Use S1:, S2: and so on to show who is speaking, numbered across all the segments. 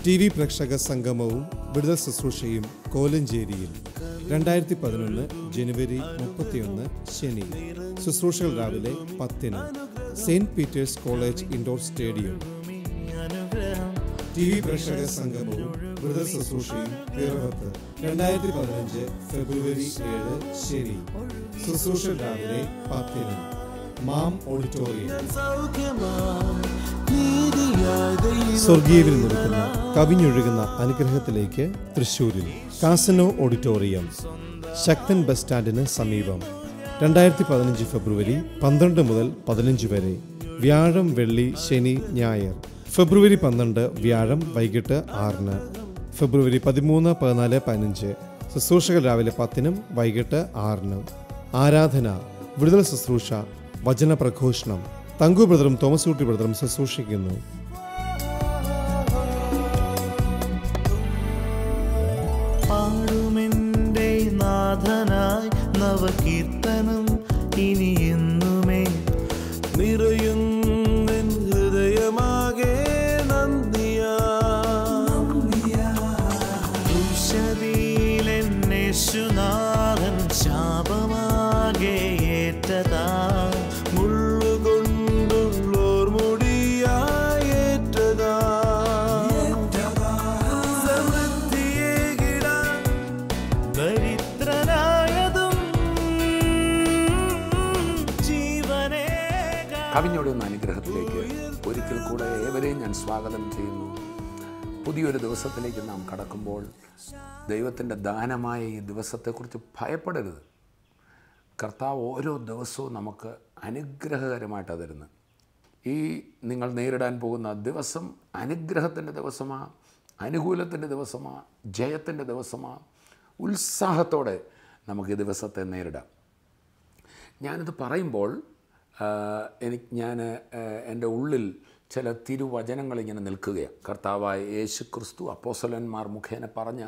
S1: T V പ്രേക്ഷക സംഗമവും വിടുതൽ ശുശ്രൂഷയും കോലഞ്ചേരിയിൽ 2011 ജനുവരി 31 ശനി. ശുശ്രൂഷകൾ രാവിലെ 10-ന് Saint Peter's college indoor stadium. T V പ്രേക്ഷക സംഗമവും വിടുതൽ ശുശ്രൂഷയും പിറവത്ത് 2015 ഫെബ്രുവരി 7 ശനി. ശുശ്രൂഷകൾ രാവിലെ 10-ന് മാം ഓഡിറ്റോറിയം. സ്വർഗീയവിൽ നിൽക്കുന്ന കവിഞ്ഞൊഴുകുന്ന അനുഗ്രഹത്തിലേക്ക് തൃശ്ശൂരിൽ കാസനോ ഓഡിറ്റോറിയം, ശക്തൻ ബസ് സ്റ്റാൻഡിന് സമീപം. 2015 ഫെബ്രുവരി 12 മുതൽ 15 വരെ. വ്യാഴം, വെള്ളി, ശനി, ഞായർ. ഫെബ്രുവരി 12 വ്യാഴം വൈകിട്ട് 6-ന്. ഫെബ്രുവരി 13, 14, 15 ശുശ്രൂഷകൾ രാവിലെ 10-നും വൈകിട്ട് 6-നും. ആരാധന, വിടുതൽ ശുശ്രൂഷ, വചന പ്രഘോഷണം. തങ്കു ബ്രദറും തോമസ് കുട്ടി ബ്രദറും ശുശ്രൂഷിക്കുന്നു.
S2: പാടുമെന്റെ നാഥനായി നവകീർത്തനം ഇനി എന്നുമേ നിറയും ഹൃദയമാകെ നന്ദിയാശീലെന്നേശുനാഥൻ ശാപമാകെ ഏറ്റതാ മുള്ളുകൊണ്ടുള്ളോർ മുടിയായേറ്റതാ
S3: കവിഞ്ഞൊഴുകുന്ന അനുഗ്രഹത്തിലേക്ക് ഒരിക്കൽ കൂടെ ഏവരെയും ഞാൻ സ്വാഗതം ചെയ്യുന്നു. പുതിയൊരു ദിവസത്തിലേക്ക് നാം കടക്കുമ്പോൾ ദൈവത്തിൻ്റെ ദാനമായ ഈ ദിവസത്തെക്കുറിച്ച് ഭയപ്പെടരുത്. കർത്താവ് ഓരോ ദിവസവും നമുക്ക് അനുഗ്രഹകരമായിട്ടാണ് തരുന്നത്. ഈ നിങ്ങൾ നേരിടാൻ പോകുന്ന ദിവസം അനുഗ്രഹത്തിൻ്റെ ദിവസമാണ്, അനുകൂലത്തിൻ്റെ ദിവസമാണ്, ജയത്തിൻ്റെ ദിവസമാണ്. ഉത്സാഹത്തോടെ നമുക്ക് ഈ ദിവസത്തെ നേരിടാം. ഞാനിത് പറയുമ്പോൾ എൻ്റെ ഉള്ളിൽ ചില തിരുവചനങ്ങളിങ്ങനെ നിൽക്കുകയാണ്. കർത്താവായ യേശു ക്രിസ്തു അപ്പോസ്തലന്മാർ മുഖേന പറഞ്ഞ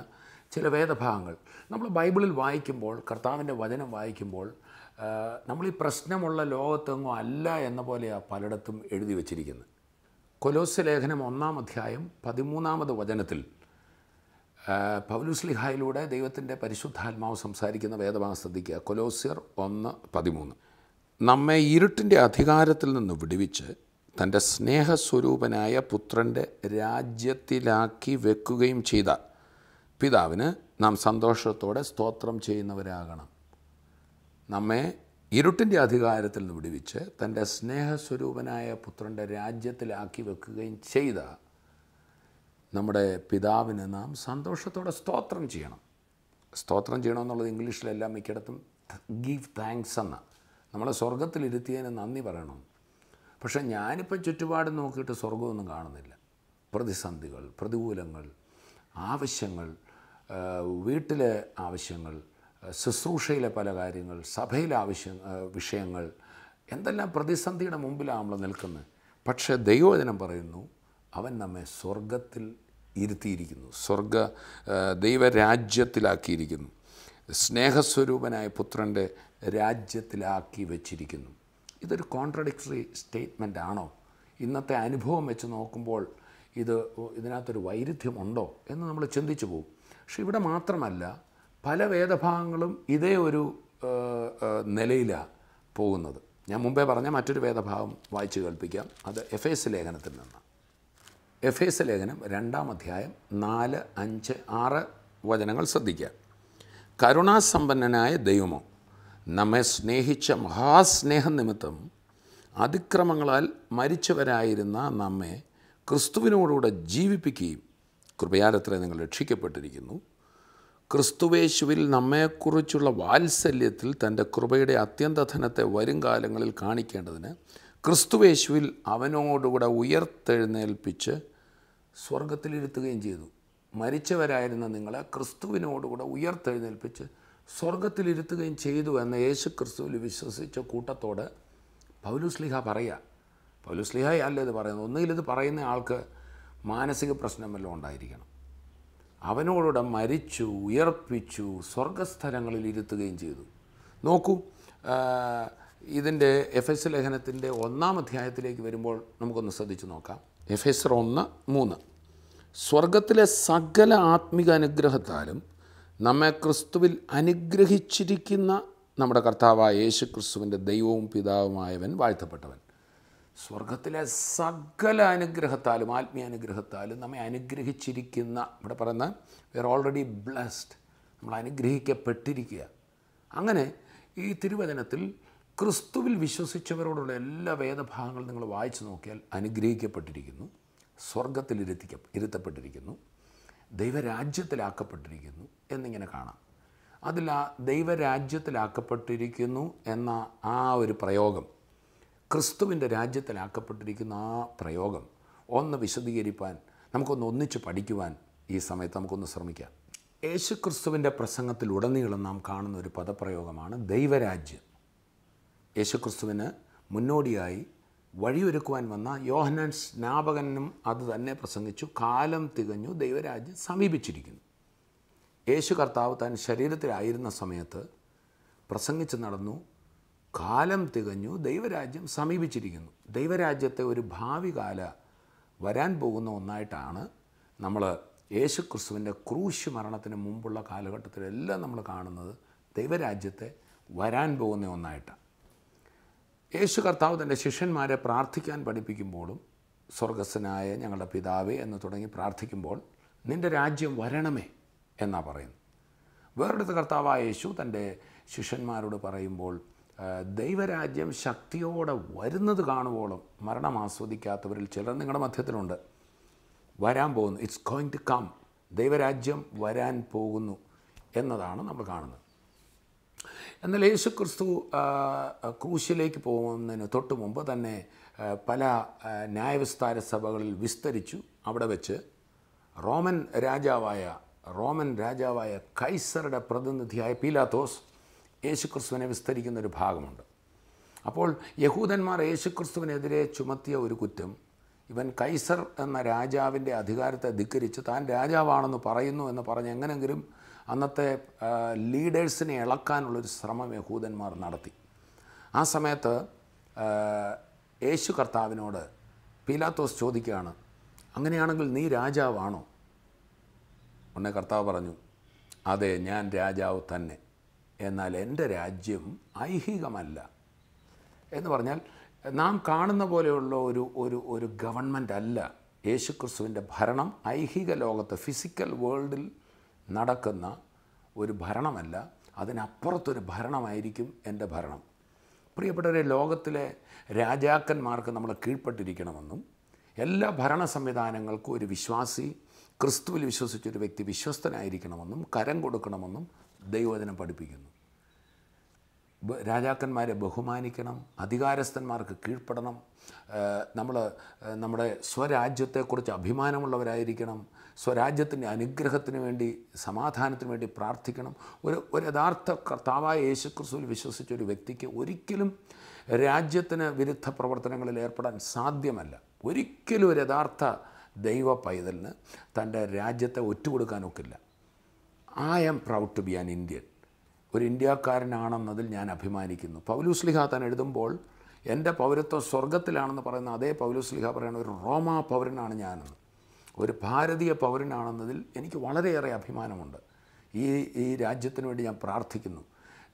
S3: ചില വേദഭാഗങ്ങൾ നമ്മൾ ബൈബിളിൽ വായിക്കുമ്പോൾ, കർത്താവിൻ്റെ വചനം വായിക്കുമ്പോൾ, നമ്മൾ ഈ പ്രശ്നമുള്ള ലോകത്തെങ്ങും അല്ല എന്ന പോലെയാണ് പലയിടത്തും എഴുതി വച്ചിരിക്കുന്നത്. കൊലോസ്യ ലേഖനം 1-ാം അധ്യായം 13-ാമത് വചനത്തിൽ പൗലോസ്ലീഹായിലൂടെ ദൈവത്തിൻ്റെ പരിശുദ്ധാത്മാവ് സംസാരിക്കുന്ന വേദഭാഗം ശ്രദ്ധിക്കുക. കൊലോസ്യർ 1:13. നമ്മെ ഇരുട്ടിൻ്റെ അധികാരത്തിൽ നിന്ന് വിടുവിച്ച് തൻ്റെ സ്നേഹസ്വരൂപനായ പുത്രൻ്റെ രാജ്യത്തിലാക്കി വെക്കുകയും ചെയ്ത പിതാവിന് നാം സന്തോഷത്തോടെ സ്തോത്രം ചെയ്യുന്നവരാകണം. നമ്മെ ഇരുട്ടിൻ്റെ അധികാരത്തിൽ നിന്ന് വിടുവിച്ച് തൻ്റെ സ്നേഹസ്വരൂപനായ പുത്രൻ്റെ രാജ്യത്തിലാക്കി വെക്കുകയും ചെയ്ത നമ്മുടെ പിതാവിന് നാം സന്തോഷത്തോടെ സ്തോത്രം ചെയ്യണം. സ്തോത്രം ചെയ്യണമെന്നുള്ളത് ഇംഗ്ലീഷിലെല്ലാം മിക്കയിടത്തും ഗീവ് താങ്ക്സ് എന്ന, നമ്മളെ സ്വർഗത്തിലിരുത്തിയതിന് നന്ദി പറയണം. പക്ഷേ ഞാനിപ്പോൾ ചുറ്റുപാട് നോക്കിയിട്ട് സ്വർഗമൊന്നും കാണുന്നില്ല. പ്രതിസന്ധികൾ, പ്രതികൂലങ്ങൾ, ആവശ്യങ്ങൾ, വീട്ടിലെ ആവശ്യങ്ങൾ, ശുശ്രൂഷയിലെ പല കാര്യങ്ങൾ, സഭയിലെ വിഷയങ്ങൾ, എന്തെല്ലാം പ്രതിസന്ധിയുടെ മുമ്പിലാണ് നമ്മൾ നിൽക്കുന്നത്. പക്ഷേ ദൈവവചനം പറയുന്നു, അവൻ നമ്മെ സ്വർഗത്തിൽ ഇരുത്തിയിരിക്കുന്നു, ദൈവരാജ്യത്തിലാക്കിയിരിക്കുന്നു, സ്നേഹസ്വരൂപനായ പുത്രൻ്റെ രാജ്യത്തിലാക്കി വച്ചിരിക്കുന്നു. ഇതൊരു കോൺട്രഡിക്ടറി സ്റ്റേറ്റ്മെൻ്റ് ആണോ? ഇന്നത്തെ അനുഭവം വെച്ച് നോക്കുമ്പോൾ ഇതിനകത്തൊരു വൈരുദ്ധ്യമുണ്ടോ എന്ന് നമ്മൾ ചിന്തിച്ചു പോകും. പക്ഷെ ഇവിടെ മാത്രമല്ല, പല വേദഭാഗങ്ങളും ഇതേ ഒരു നിലയിലാണ് പോകുന്നത്. ഞാൻ മുമ്പേ പറഞ്ഞ മറ്റൊരു വേദഭാഗം വായിച്ച് കേൾപ്പിക്കാം. അത് എഫേസ് ലേഖനത്തിൽ നിന്ന്. എഫേസ് ലേഖനം 2-ാം അധ്യായം 4, 5, 6 വചനങ്ങൾ ശ്രദ്ധിക്കുക. കരുണാസമ്പന്നനായ ദൈവമോ നമ്മെ സ്നേഹിച്ച മഹാസ്നേഹം നിമിത്തം അതിക്രമങ്ങളാൽ മരിച്ചവരായിരുന്ന നമ്മെ ക്രിസ്തുവിനോടുകൂടെ ജീവിപ്പിക്കുകയും കൃപയാലത്രേ നിങ്ങൾ രക്ഷിക്കപ്പെട്ടിരിക്കുന്നു. ക്രിസ്തുവേശുവിൽ നമ്മെക്കുറിച്ചുള്ള വാത്സല്യത്തിൽ തൻ്റെ കൃപയുടെ അത്യന്തധനത്തെ വരും കാലങ്ങളിൽ കാണിക്കേണ്ടതിന് ക്രിസ്തുവേശുവിൽ അവനോടുകൂടെ ഉയർത്തെഴുന്നേൽപ്പിച്ച് സ്വർഗത്തിലിരുത്തുകയും ചെയ്തു. മരിച്ചവരായിരുന്ന നിങ്ങളെ ക്രിസ്തുവിനോടുകൂടെ ഉയർത്തെഴുന്നേൽപ്പിച്ച് സ്വർഗത്തിലിരുത്തുകയും ചെയ്തു എന്ന യേശു ക്രിസ്തുവിൽ വിശ്വസിച്ച കൂട്ടത്തോട് പൗലോസ്ലീഹ പറയുക. പൗലോസ്ലീഹ അല്ല ഇത് പറയുന്നത്. ഒന്നുകിൽ ഇത് പറയുന്ന ആൾക്ക് മാനസിക പ്രശ്നം വല്ലതും ഉണ്ടായിരിക്കണം. അവനോടുകൂടെ മരിച്ചു, ഉയർപ്പിച്ചു, സ്വർഗസ്ഥലങ്ങളിൽ ഇരുത്തുകയും ചെയ്തു. നോക്കൂ, ഇതിൻ്റെ എഫെസ് ലേഖനത്തിൻ്റെ 1-ാം അധ്യായത്തിലേക്ക് വരുമ്പോൾ നമുക്കൊന്ന് ശ്രദ്ധിച്ച് നോക്കാം. എഫെസർ 1:3 സ്വർഗത്തിലെ സകല ആത്മിക അനുഗ്രഹത്താലും നമ്മെ ക്രിസ്തുവിൽ അനുഗ്രഹിച്ചിരിക്കുന്ന നമ്മുടെ കർത്താവായ യേശു ക്രിസ്തുവിൻ്റെ ദൈവവും പിതാവുമായവൻ വാഴ്ത്തപ്പെട്ടവൻ. സ്വർഗത്തിലെ സകല അനുഗ്രഹത്താലും ആത്മീയ അനുഗ്രഹത്താലും നമ്മെ അനുഗ്രഹിച്ചിരിക്കുന്ന, ഇവിടെ പറയുന്ന വി ആർ ഓൾറെഡി ബ്ലെസ്ഡ്, നമ്മൾ അനുഗ്രഹിക്കപ്പെട്ടിരിക്കുക. അങ്ങനെ ഈ തിരുവചനത്തിൽ ക്രിസ്തുവിൽ വിശ്വസിച്ചവരോടുള്ള എല്ലാ വേദഭാഗങ്ങളും നിങ്ങൾ വായിച്ചു നോക്കിയാൽ അനുഗ്രഹിക്കപ്പെട്ടിരിക്കുന്നു, സ്വർഗത്തിൽ ഇരുത്തപ്പെട്ടിരിക്കുന്നു, ദൈവരാജ്യത്തിലാക്കപ്പെട്ടിരിക്കുന്നു എന്നിങ്ങനെ കാണാം. അതിൽ ആ ദൈവരാജ്യത്തിലാക്കപ്പെട്ടിരിക്കുന്നു എന്ന ആ ഒരു പ്രയോഗം, ക്രിസ്തുവിൻ്റെ രാജ്യത്തിലാക്കപ്പെട്ടിരിക്കുന്ന ആ പ്രയോഗം ഒന്ന് വിശദീകരിക്കാൻ, നമുക്കൊന്ന് ഒന്നിച്ച് പഠിക്കുവാൻ ഈ സമയത്ത് നമുക്കൊന്ന് ശ്രമിക്കാം. യേശു ക്രിസ്തുവിൻ്റെ പ്രസംഗത്തിലുടനീളം നാം കാണുന്ന ഒരു പദപ്രയോഗമാണ് ദൈവരാജ്യം. യേശു ക്രിസ്തുവിന് മുന്നോടിയായി വഴിയൊരുക്കുവാൻ വന്ന യോഹന്നാൻ സ്നാപകനും അത് തന്നെ പ്രസംഗിച്ചു. കാലം തികഞ്ഞു, ദൈവരാജ്യം സമീപിച്ചിരിക്കുന്നു. യേശു കർത്താവ് താൻ ശരീരത്തിലായിരുന്ന സമയത്ത് പ്രസംഗിച്ച് നടന്നു, കാലം തികഞ്ഞു, ദൈവരാജ്യം സമീപിച്ചിരിക്കുന്നു. ദൈവരാജ്യത്തെ ഒരു ഭാവി കാല വരാൻ പോകുന്ന ഒന്നായിട്ടാണ് നമ്മൾ യേശു ക്രിസ്തുവിൻ്റെ ക്രൂശ് മരണത്തിന് മുമ്പുള്ള കാലഘട്ടത്തിലെല്ലാം നമ്മൾ കാണുന്നത്. ദൈവരാജ്യത്തെ വരാൻ പോകുന്ന ഒന്നായിട്ടാണ്. യേശു കർത്താവ് തൻ്റെ ശിഷ്യന്മാരെ പ്രാർത്ഥിക്കാൻ പഠിപ്പിക്കുമ്പോഴും സ്വർഗസ്ഥനായ ഞങ്ങളുടെ പിതാവേ എന്ന് തുടങ്ങി പ്രാർത്ഥിക്കുമ്പോൾ നിൻ്റെ രാജ്യം വരണമേ എന്നാണ് പറയുന്നത്. വേറൊരു കർത്താവായ യേശു തൻ്റെ ശിഷ്യന്മാരോട് പറയുമ്പോൾ ദൈവരാജ്യം ശക്തിയോടെ വരുന്നത് കാണുവോളം മരണം ആസ്വദിക്കാത്തവരിൽ ചിലർ നിങ്ങളുടെ മധ്യത്തിലുണ്ട്. വരാൻ പോകുന്നു, ഇറ്റ്സ് ഗോയിങ് ടു കം, ദൈവരാജ്യം വരാൻ പോകുന്നു എന്നതാണ് നമ്മൾ കാണുന്നത്. എന്നാൽ യേശു ക്രിസ്തു ക്രൂശിലേക്ക് പോകുന്നതിന് തൊട്ട് മുമ്പ് തന്നെ പല ന്യായവിസ്താര സഭകളിൽ വിസ്തരിച്ചു. അവിടെ വെച്ച് റോമൻ രാജാവായ കൈസറുടെ പ്രതിനിധിയായ പീലാത്തോസ് യേശു ക്രിസ്തുവിനെ വിസ്തരിക്കുന്ന ഒരു ഭാഗമുണ്ട്. അപ്പോൾ യഹൂദന്മാർ യേശു ക്രിസ്തുവിനെതിരെ ചുമത്തിയ ഒരു കുറ്റം, ഇവൻ കൈസർ എന്ന രാജാവിൻ്റെ അധികാരത്തെ ധിക്കരിച്ച് താൻ രാജാവാണെന്ന് പറയുന്നു എന്ന് പറഞ്ഞ് എങ്ങനെങ്കിലും അന്നത്തെ ലീഡേഴ്സിനെ ഇളക്കാനുള്ളൊരു ശ്രമം യഹൂദന്മാർ നടത്തി. ആ സമയത്ത് യേശു കർത്താവിനോട് പീലാത്തോസ് ചോദിക്കുകയാണ്, അങ്ങനെയാണെങ്കിൽ നീ രാജാവാണോ? ഉടനെ കർത്താവ് പറഞ്ഞു, അതെ, ഞാൻ രാജാവ് തന്നെ, എന്നാൽ എൻ്റെ രാജ്യം ഐഹികമല്ല എന്ന് പറഞ്ഞാൽ നാം കാണുന്ന പോലെയുള്ള ഒരു ഗവൺമെൻറ് അല്ല യേശു ക്രിസ്തുവിൻ്റെ ഭരണം. ഐഹിക ലോകത്ത് ഫിസിക്കൽ വേൾഡിൽ നടക്കുന്ന ഒരു ഭരണമല്ല, അതിനപ്പുറത്തൊരു ഭരണമായിരിക്കും എൻ്റെ ഭരണം. പ്രിയപ്പെട്ടവരെ, ലോകത്തിലെ രാജാക്കന്മാർക്ക് നമ്മൾ കീഴ്പ്പെട്ടിരിക്കണമെന്നും എല്ലാ ഭരണ സംവിധാനങ്ങൾക്കും ഒരു വിശ്വാസി, ക്രിസ്തുവിൽ വിശ്വസിച്ചൊരു വ്യക്തി വിശ്വസ്തനായിരിക്കണമെന്നും കരം കൊടുക്കണമെന്നും ദൈവവചനം പഠിപ്പിക്കുന്നു. രാജാക്കന്മാരെ ബഹുമാനിക്കണം, അധികാരസ്ഥന്മാർക്ക് കീഴ്പ്പെടണം, നമ്മൾ നമ്മുടെ സ്വരാജ്യത്തെക്കുറിച്ച് അഭിമാനമുള്ളവരായിരിക്കണം, സ്വരാജ്യത്തിൻ്റെ അനുഗ്രഹത്തിന് വേണ്ടി, സമാധാനത്തിന് വേണ്ടി പ്രാർത്ഥിക്കണം. ഒരു യഥാർത്ഥ കർത്താവായ യേശു ക്രിസ്തുവിൽ വിശ്വസിച്ച ഒരു വ്യക്തിക്ക് ഒരിക്കലും രാജ്യത്തിന് വിരുദ്ധ പ്രവർത്തനങ്ങളിൽ ഏർപ്പെടാൻ സാധ്യമല്ല. ഒരിക്കലും ഒരു യഥാർത്ഥ ദൈവ പൈതലിന് തൻ്റെ രാജ്യത്തെ ഒറ്റുകൊടുക്കാനൊക്കില്ല. I am proud to be an Indian. ഒരു ഇന്ത്യക്കാരനാണെന്നതിൽ ഞാൻ അഭിമാനിക്കുന്നു. പൗലോസ്ലീഹ താൻ എഴുതുമ്പോൾ എൻ്റെ പൗരത്വം സ്വർഗത്തിലാണെന്ന് പറയുന്ന അതേ പൗലോസ്ലീഹ പറയുന്ന ഒരു റോമാ പൗരനാണ് ഞാനെന്ന്, ഒരു ഭാരതീയ പൗരനാണെന്നതിൽ എനിക്ക് വളരെയേറെ അഭിമാനമുണ്ട്. ഈ രാജ്യത്തിന് വേണ്ടി ഞാൻ പ്രാർത്ഥിക്കുന്നു.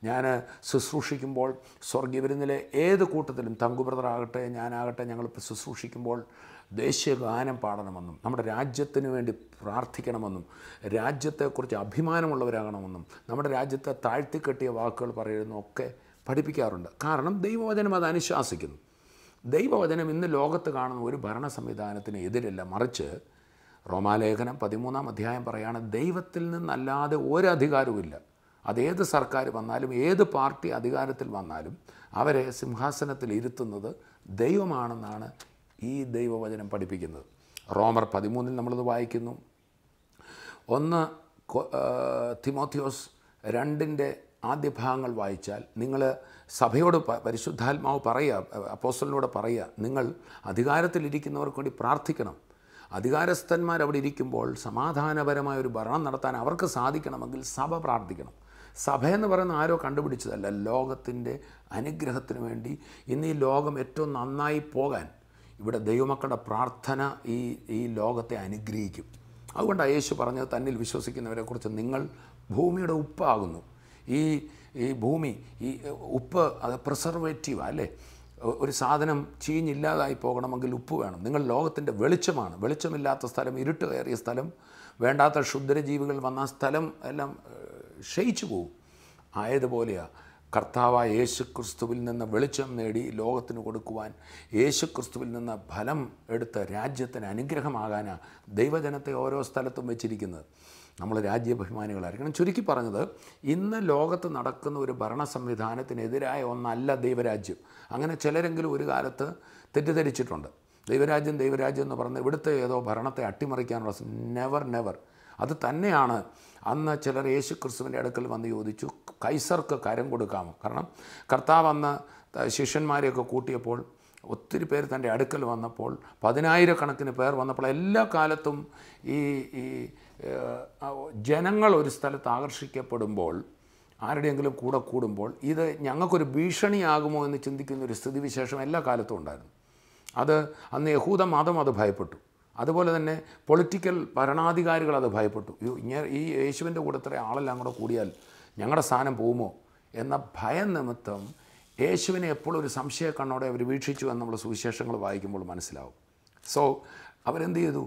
S3: ഞാൻ ശുശ്രൂഷിക്കുമ്പോൾ സ്വർഗീയ വിരുന്നിലെ ഏത് കൂട്ടത്തിലും, തങ്കു ബ്രദറാകട്ടെ ഞാനാകട്ടെ, ഞങ്ങൾ ശുശ്രൂഷിക്കുമ്പോൾ ദേശീയ ഗാനം പാടണമെന്നും നമ്മുടെ രാജ്യത്തിന് വേണ്ടി പ്രാർത്ഥിക്കണമെന്നും രാജ്യത്തെക്കുറിച്ച് അഭിമാനമുള്ളവരാകണമെന്നും നമ്മുടെ രാജ്യത്തെ താഴ്ത്തിക്കെട്ടിയ വാക്കുകൾ പറയുന്നു ഒക്കെ പഠിപ്പിക്കാറുണ്ട്. കാരണം ദൈവവചനം അത് അനുശാസിക്കുന്നു. ദൈവവചനം ഇന്ന് ലോകത്ത് കാണുന്ന ഒരു ഭരണ സംവിധാനത്തിന് എതിരല്ല, മറിച്ച് റോമാലേഖനം 13-ാം അധ്യായം പറയുകയാണ്, ദൈവത്തിൽ നിന്നല്ലാതെ ഒരധികാരവുമില്ല. അതേത് സർക്കാർ വന്നാലും ഏത് പാർട്ടി അധികാരത്തിൽ വന്നാലും അവരെ സിംഹാസനത്തിൽ ഇരുത്തുന്നത് ദൈവമാണെന്നാണ് ഈ ദൈവവചനം പഠിപ്പിക്കുന്നത്. റോമർ 13 നമ്മളത് വായിക്കുന്നു. 1 തിമോത്തിയോസ് 2 ആദ്യ ഭാഗങ്ങൾ വായിച്ചാൽ നിങ്ങൾ സഭയോട് പരിശുദ്ധാത്മാവ് പറയുക, അപ്പോസ്തലനോട് പറയുക, നിങ്ങൾ അധികാരത്തിലിരിക്കുന്നവർക്ക് വേണ്ടി പ്രാർത്ഥിക്കണം. അധികാരസ്ഥന്മാർ അവിടെ ഇരിക്കുമ്പോൾ സമാധാനപരമായ ഒരു ഭരണം നടത്താൻ അവർക്ക് സാധിക്കണമെങ്കിൽ സഭ പ്രാർത്ഥിക്കണം. സഭയെന്ന് പറയുന്ന ആരോ കണ്ടുപിടിച്ചതല്ല, ലോകത്തിൻ്റെ അനുഗ്രഹത്തിന് വേണ്ടി ഇന്ന് ഈ ലോകം ഏറ്റവും നന്നായി പോകാൻ ഇവിടെ ദൈവമക്കളുടെ പ്രാർത്ഥന ഈ ലോകത്തെ അനുഗ്രഹിക്കും. അതുകൊണ്ടാണ് യേശു പറഞ്ഞത്, തന്നിൽ വിശ്വസിക്കുന്നവരെക്കുറിച്ച് നിങ്ങൾ ഭൂമിയുടെ ഉപ്പാകുന്നു. ഈ ഭൂമി, ഈ ഉപ്പ് അത് പ്രിസർവേറ്റീവാണ് അല്ലേ? ഒരു സാധനം ചീഞ്ഞില്ലാതായി പോകണമെങ്കിൽ ഉപ്പ് വേണം. നിങ്ങൾ ലോകത്തിൻ്റെ വെളിച്ചമാണ്. വെളിച്ചമില്ലാത്ത സ്ഥലം, ഇരുട്ട് കയറിയ സ്ഥലം, വേണ്ടാത്ത ക്ഷുദ്രജീവികൾ വന്ന സ്ഥലം എല്ലാം ക്ഷയിച്ചു പോകും. ആയതുപോലെയാണ് കർത്താവായ യേശുക്രിസ്തുവിൽ നിന്ന് വെളിച്ചം നേടി ലോകത്തിന് കൊടുക്കുവാൻ, യേശുക്രിസ്തുവിൽ നിന്ന് ഫലം എടുത്ത് രാജ്യത്തിന് അനുഗ്രഹമാകാനാണ് ദൈവജനത്തെ ഓരോ സ്ഥലത്തും വെച്ചിരിക്കുന്നത്. നമ്മൾ രാജ്യാഭിമാനികളായിരിക്കണം. ചുരുക്കി പറഞ്ഞത്, ഇന്ന് ലോകത്ത് നടക്കുന്ന ഒരു ഭരണ സംവിധാനത്തിനെതിരായ ഒന്നല്ല ദൈവരാജ്യം. അങ്ങനെ ചിലരെങ്കിലും ഒരു കാലത്ത് തെറ്റിദ്ധരിച്ചിട്ടുണ്ട്. ദൈവരാജ്യം എന്ന് പറഞ്ഞ് ഇവിടുത്തെ ഏതോ ഭരണത്തെ അട്ടിമറിക്കാനുള്ള നെവർ. അത് തന്നെയാണ് അന്ന് ചിലർ യേശുക്രിസ്തുവിൻ്റെ അടുക്കൽ വന്ന് ചോദിച്ചു, കൈസർക്ക് കരം കൊടുക്കാമോ? കാരണം കർത്താവ് അന്ന് ശിഷ്യന്മാരെയൊക്കെ കൂട്ടിയപ്പോൾ ഒത്തിരി പേർ തൻ്റെ അടുക്കൽ വന്നപ്പോൾ, 10,000 പേർ വന്നപ്പോൾ, എല്ലാ കാലത്തും ഈ ജനങ്ങൾ ഒരു സ്ഥലത്ത് ആകർഷിക്കപ്പെടുമ്പോൾ, ആരുടെയെങ്കിലും കൂടെ കൂടുമ്പോൾ, ഇത് ഞങ്ങൾക്കൊരു ഭീഷണിയാകുമോ എന്ന് ചിന്തിക്കുന്നൊരു സ്ഥിതിവിശേഷം എല്ലാ കാലത്തും ഉണ്ടായിരുന്നു. അത് അന്ന് യഹൂദ മതം അത് ഭയപ്പെട്ടു. അതുപോലെ തന്നെ പൊളിറ്റിക്കൽ ഭരണാധികാരികൾ അത് ഭയപ്പെട്ടു. ഈ യേശുവിൻ്റെ കൂടെ ഇത്ര ആളെല്ലാം കൂടെ കൂടിയാൽ ഞങ്ങളുടെ സ്ഥാനം പോകുമോ എന്ന ഭയം നിമിത്തം യേശുവിനെ എപ്പോഴും ഒരു സംശയ കണ്ണോടെ അവർ വീക്ഷിച്ചു എന്ന് നമ്മൾ സുവിശേഷങ്ങൾ വായിക്കുമ്പോൾ മനസ്സിലാവും. സോ അവരെന്ത് ചെയ്തു?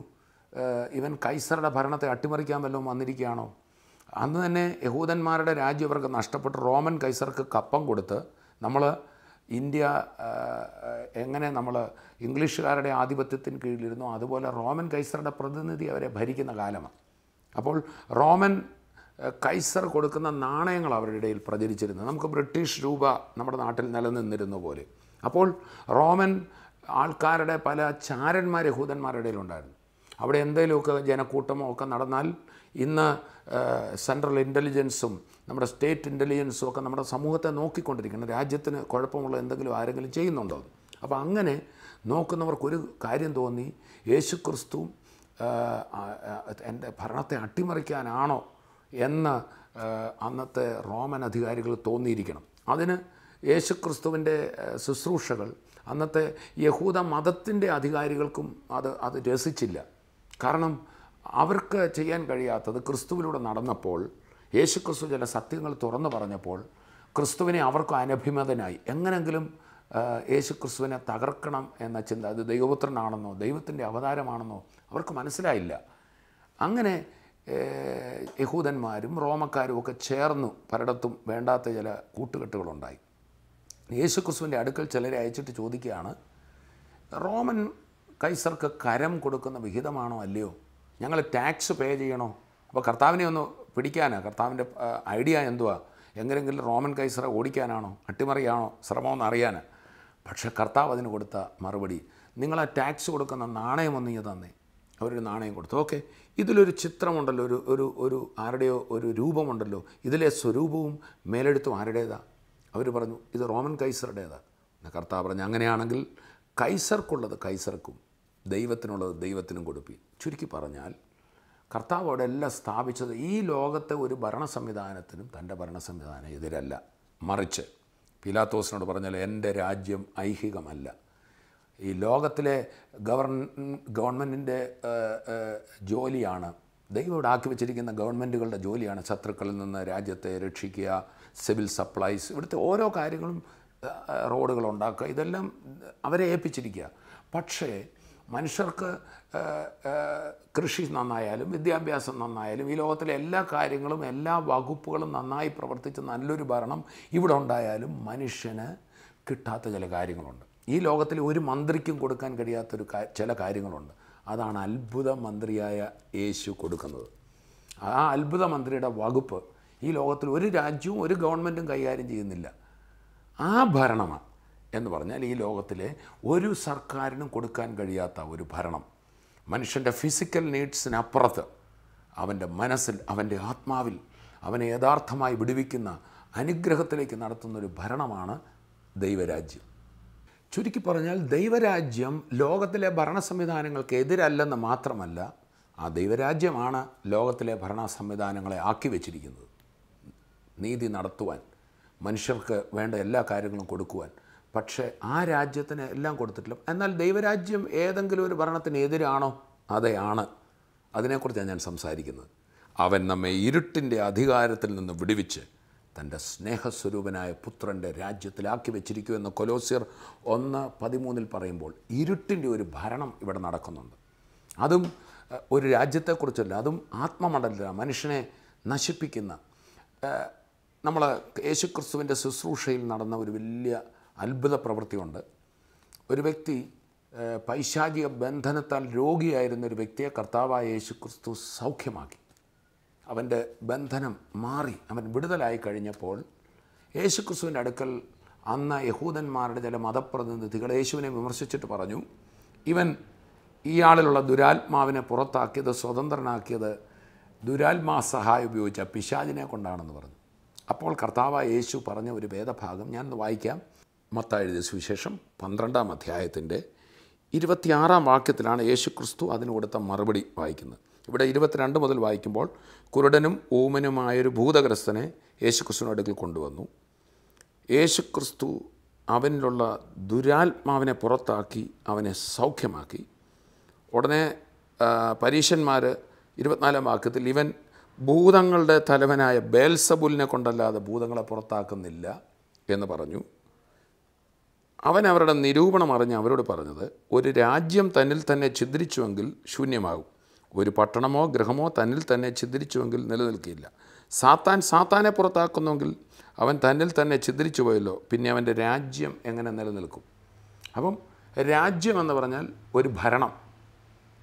S3: ഇവൻ കൈസറുടെ ഭരണത്തെ അട്ടിമറിക്കാൻ വല്ലതും വന്നിരിക്കുകയാണോ? അന്ന് തന്നെ യഹൂദന്മാരുടെ രാജ്യം അവർക്ക് നഷ്ടപ്പെട്ട് റോമൻ കൈസർക്ക് കപ്പം കൊടുത്ത് നമ്മൾ ഇന്ത്യ എങ്ങനെ നമ്മൾ ഇംഗ്ലീഷുകാരുടെ ആധിപത്യത്തിന് കീഴിലിരുന്നു, അതുപോലെ റോമൻ കൈസറുടെ പ്രതിനിധി അവരെ ഭരിക്കുന്ന കാലമാണ്. അപ്പോൾ റോമൻ കൈസർ കൊടുക്കുന്ന നാണയങ്ങൾ അവരുടെ ഇടയിൽ പ്രചരിച്ചിരുന്നു. നമുക്ക് ബ്രിട്ടീഷ് രൂപ നമ്മുടെ നാട്ടിൽ നിലനിന്നിരുന്ന പോലെ. അപ്പോൾ റോമൻ ആൾക്കാരുടെ പല ചാരന്മാർ യഹൂദന്മാരുടെ ഇടയിലുണ്ടായിരുന്നു. അവിടെ എന്തെങ്കിലുമൊക്കെ ജനക്കൂട്ടമോ ഒക്കെ നടന്നാൽ ഇന്ന് സെൻട്രൽ ഇൻ്റലിജൻസും നമ്മുടെ സ്റ്റേറ്റ് ഇൻ്റലിജൻസും ഒക്കെ നമ്മുടെ സമൂഹത്തെ നോക്കിക്കൊണ്ടിരിക്കണം, രാജ്യത്തിന് കുഴപ്പമുള്ള എന്തെങ്കിലും ആരെങ്കിലും ചെയ്യുന്നുണ്ടോ. അപ്പോൾ അങ്ങനെ നോക്കുന്നവർക്കൊരു കാര്യം തോന്നി, യേശുക്രിസ്തു എൻ്റെ ഭരണത്തെ അട്ടിമറിക്കാനാണോ എന്ന് അന്നത്തെ റോമൻ അധികാരികൾ തോന്നിയിരിക്കണം. അതിന് യേശുക്രിസ്തുവിൻ്റെ ശുശ്രൂഷകൾ അന്നത്തെ യഹൂദ മതത്തിൻ്റെ അധികാരികൾക്കും അത് രസിച്ചില്ല. കാരണം അവർക്ക് ചെയ്യാൻ കഴിയാത്തത് ക്രിസ്തുവിലൂടെ നടന്നപ്പോൾ, യേശുക്രിസ്തു ചില സത്യങ്ങൾ തുറന്നു പറഞ്ഞപ്പോൾ ക്രിസ്തുവിനെ അവർക്ക് അനഭിമതനായി. എങ്ങനെങ്കിലും യേശുക്രിസ്തുവിനെ തകർക്കണം എന്ന ചിന്ത, അത് ദൈവപുത്രനാണെന്നോ ദൈവത്തിൻ്റെ അവതാരമാണെന്നോ അവർക്ക് മനസ്സിലായില്ല. അങ്ങനെ യഹൂദന്മാരും റോമക്കാരും ഒക്കെ ചേർന്നു പലയിടത്തും വേണ്ടാത്ത ചില കൂട്ടുകെട്ടുകളുണ്ടായി. യേശുക്രിസ്തുവിൻ്റെ അടുക്കൽ ചിലരെ അയച്ചിട്ട് ചോദിക്കുകയാണ്, റോമൻ കൈസർക്ക് കരം കൊടുക്കുന്ന വിഹിതമാണോ അല്ലയോ? ഞങ്ങൾ ടാക്സ് പേ ചെയ്യണോ? അപ്പോൾ കർത്താവിനെ ഒന്ന് പിടിക്കാനാണ്. കർത്താവിൻ്റെ ഐഡിയ എന്തുവാ? എങ്ങനെയെങ്കിലും റോമൻ കൈസറെ ഓടിക്കാനാണോ, അട്ടിമറിയാണോ ശ്രമമെന്ന് അറിയാൻ. പക്ഷേ കർത്താവ് അതിന് കൊടുത്ത മറുപടി, നിങ്ങൾ ആ ടാക്സ് കൊടുക്കുന്ന നാണയം ഒന്ന് തന്നേ. അവരൊരു നാണയം കൊടുത്തു. ഓക്കെ, ഇതിലൊരു ചിത്രമുണ്ടല്ലോ, ഒരു ആരുടെയോ ഒരു രൂപമുണ്ടല്ലോ, ഇതിലെ സ്വരൂപവും മേലെടുത്തും ആരുടേതാ? അവർ പറഞ്ഞു, ഇത് റോമൻ കൈസറുടേതാണ്. കർത്താവ് പറഞ്ഞു, അങ്ങനെയാണെങ്കിൽ കൈസർക്കുള്ളത് കൈസർക്കും ദൈവത്തിനുള്ളത് ദൈവത്തിനും കൊടുപ്പി. ചുരുക്കി പറഞ്ഞാൽ കർത്താവ് അവിടെ എല്ലാം സ്ഥാപിച്ചത് ഈ ലോകത്തെ ഒരു ഭരണ സംവിധാനത്തിനും തൻ്റെ ഭരണ സംവിധാനം എതിരല്ല. മറിച്ച് പീലാത്തോസിനോട് പറഞ്ഞാൽ, എൻ്റെ രാജ്യം ഐഹികമല്ല. ഈ ലോകത്തിലെ ഗവൺമെൻറ്റിൻ്റെ ജോലിയാണ്, ദൈവം ഇവിടെ ആക്കി വെച്ചിരിക്കുന്ന ഗവൺമെൻറ്റുകളുടെ ജോലിയാണ് ശത്രുക്കളിൽ നിന്ന് രാജ്യത്തെ രക്ഷിക്കുക, സിവിൽ സപ്ലൈസ്, ഇവിടുത്തെ ഓരോ കാര്യങ്ങളും, റോഡുകൾ ഉണ്ടാക്കുക, ഇതെല്ലാം അവരെ ഏൽപ്പിച്ചിരിക്കുക. പക്ഷേ മനുഷ്യർക്ക് കൃഷി നന്നായാലും വിദ്യാഭ്യാസം നന്നായാലും ഈ ലോകത്തിലെ എല്ലാ കാര്യങ്ങളും എല്ലാ വകുപ്പുകളും നന്നായി പ്രവർത്തിച്ച് നല്ലൊരു ഭരണം ഇവിടെ ഉണ്ടായാലും മനുഷ്യന് കിട്ടാത്ത ചില കാര്യങ്ങളുണ്ട്. ഈ ലോകത്തിലെ ഒരു മന്ത്രിക്കും കൊടുക്കാൻ കഴിയാത്തൊരു ചില കാര്യങ്ങളുണ്ട്. അതാണ് അത്ഭുത മന്ത്രിയായ യേശു കൊടുക്കുന്നത്. ആ അത്ഭുത മന്ത്രിയുടെ വകുപ്പ് ഈ ലോകത്തിൽ ഒരു രാജ്യവും ഒരു ഗവൺമെൻറ്റും കൈകാര്യം ചെയ്യുന്നില്ല. ആ ഭരണമാണ് എന്ന് പറഞ്ഞാൽ ഈ ലോകത്തിലെ ഒരു സർക്കാരിനും കൊടുക്കാൻ കഴിയാത്ത ഒരു ഭരണം. മനുഷ്യൻ്റെ ഫിസിക്കൽ നീഡ്സിനപ്പുറത്ത് അവൻ്റെ മനസ്സിൽ, അവൻ്റെ ആത്മാവിൽ അവനെ യഥാർത്ഥമായി വിടുവിക്കുന്ന അനുഗ്രഹത്തിലേക്ക് നടത്തുന്നൊരു ഭരണമാണ് ദൈവരാജ്യം. ചുരുക്കി പറഞ്ഞാൽ ദൈവരാജ്യം ലോകത്തിലെ ഭരണ സംവിധാനങ്ങൾക്ക് എതിരല്ലെന്ന് മാത്രമല്ല, ആ ദൈവരാജ്യമാണ് ലോകത്തിലെ ഭരണ സംവിധാനങ്ങളെ ആക്കി വച്ചിരിക്കുന്നത്. നീതി നടത്തുവാൻ, മനുഷ്യർക്ക് വേണ്ട എല്ലാ കാര്യങ്ങളും കൊടുക്കുവാൻ. പക്ഷേ ആ രാജ്യത്തിന് എല്ലാം കൊടുത്തിട്ടില്ല. എന്നാൽ ദൈവരാജ്യം ഏതെങ്കിലും ഒരു ഭരണത്തിന് എതിരാണോ? അതെയാണ്. അതിനെക്കുറിച്ചാണ് ഞാൻ സംസാരിക്കുന്നത്. അവൻ നമ്മെ ഇരുട്ടിൻ്റെ അധികാരത്തിൽ നിന്ന് വിടുവിച്ച് തൻ്റെ സ്നേഹസ്വരൂപനായ പുത്രൻ്റെ രാജ്യത്തിലാക്കി വെച്ചിരിക്കുമെന്ന് കൊലോസ്യർ 1:13 പറയുമ്പോൾ ഇരുട്ടിൻ്റെ ഒരു ഭരണം ഇവിടെ നടക്കുന്നുണ്ട്. അതും ഒരു രാജ്യത്തെക്കുറിച്ചല്ല, അതും ആത്മമണ്ഡലത്തിലാണ്, മനുഷ്യനെ നശിപ്പിക്കുന്ന. നമ്മൾ യേശുക്രിസ്തുവിൻ്റെ ശുശ്രൂഷയിൽ നടന്ന ഒരു വലിയ അത്ഭുത പ്രവൃത്തിയുണ്ട്. ഒരു വ്യക്തി പൈശാചിക ബന്ധനത്താൽ രോഗിയായിരുന്ന ഒരു വ്യക്തിയെ കർത്താവായ യേശുക്രിസ്തു സൗഖ്യമാക്കി. അവൻ്റെ ബന്ധനം മാറി, അവൻ വിടുതലായി കഴിഞ്ഞപ്പോൾ യേശുക്രിസ്തുവിൻ്റെ അടുക്കൽ അന്ന് യഹൂദന്മാരുടെ ചില മതപ്രതിനിധികൾ യേശുവിനെ വിമർശിച്ചിട്ട് പറഞ്ഞു, ഇയാളിലുള്ള ദുരാത്മാവിനെ പുറത്താക്കിയത്, സ്വതന്ത്രനാക്കിയത് ദുരാത്മാ സഹായം ഉപയോഗിച്ച പിശാചിനെ കൊണ്ടാണെന്ന് പറഞ്ഞു. അപ്പോൾ കർത്താവായ യേശു പറഞ്ഞ ഒരു വേദഭാഗം ഞാനൊന്ന് വായിക്കാം. മത്തായി എഴുതിയ സുവിശേഷം 12-ാം അധ്യായത്തിൻ്റെ 26-ാം വാക്യത്തിലാണ് യേശുക്രിസ്തു അതിന് കൊടുത്ത മറുപടി വായിക്കുന്നത്. ഇവിടെ 22 മുതൽ വായിക്കുമ്പോൾ, കുരുടനും ഊമനുമായൊരു ഭൂതഗ്രസ്തനെ യേശുക്രിസ്തുവിൻ്റെ അടുക്കൽ കൊണ്ടുവന്നു. യേശുക്രിസ്തു അവനിലുള്ള ദുരാത്മാവിനെ പുറത്താക്കി അവനെ സൗഖ്യമാക്കി. ഉടനെ പരീശന്മാർ 24-ാം വാക്യത്തിൽ, ഇവൻ ഭൂതങ്ങളുടെ തലവനായ ബേൽസബൂലിനെ കൊണ്ടല്ലാതെ ഭൂതങ്ങളെ പുറത്താക്കുന്നില്ല എന്ന് പറഞ്ഞു. അവൻ അവരുടെ നിരൂപണം അറിഞ്ഞ് അവരോട് പറഞ്ഞത്, ഒരു രാജ്യം തന്നിൽ തന്നെ ഛിദ്രിച്ചുവെങ്കിൽ ശൂന്യമാകും, ഒരു പട്ടണമോ ഗൃഹമോ തന്നിൽ തന്നെ ഛിദ്രിച്ചുവെങ്കിൽ നിലനിൽക്കില്ല. സാത്താനെ പുറത്താക്കുന്നുവെങ്കിൽ അവൻ തന്നിൽ തന്നെ ഛിദ്രിച്ചു പോയല്ലോ, പിന്നെ അവൻ്റെ രാജ്യം എങ്ങനെ നിലനിൽക്കും? അപ്പം രാജ്യം എന്ന് പറഞ്ഞാൽ ഒരു ഭരണം,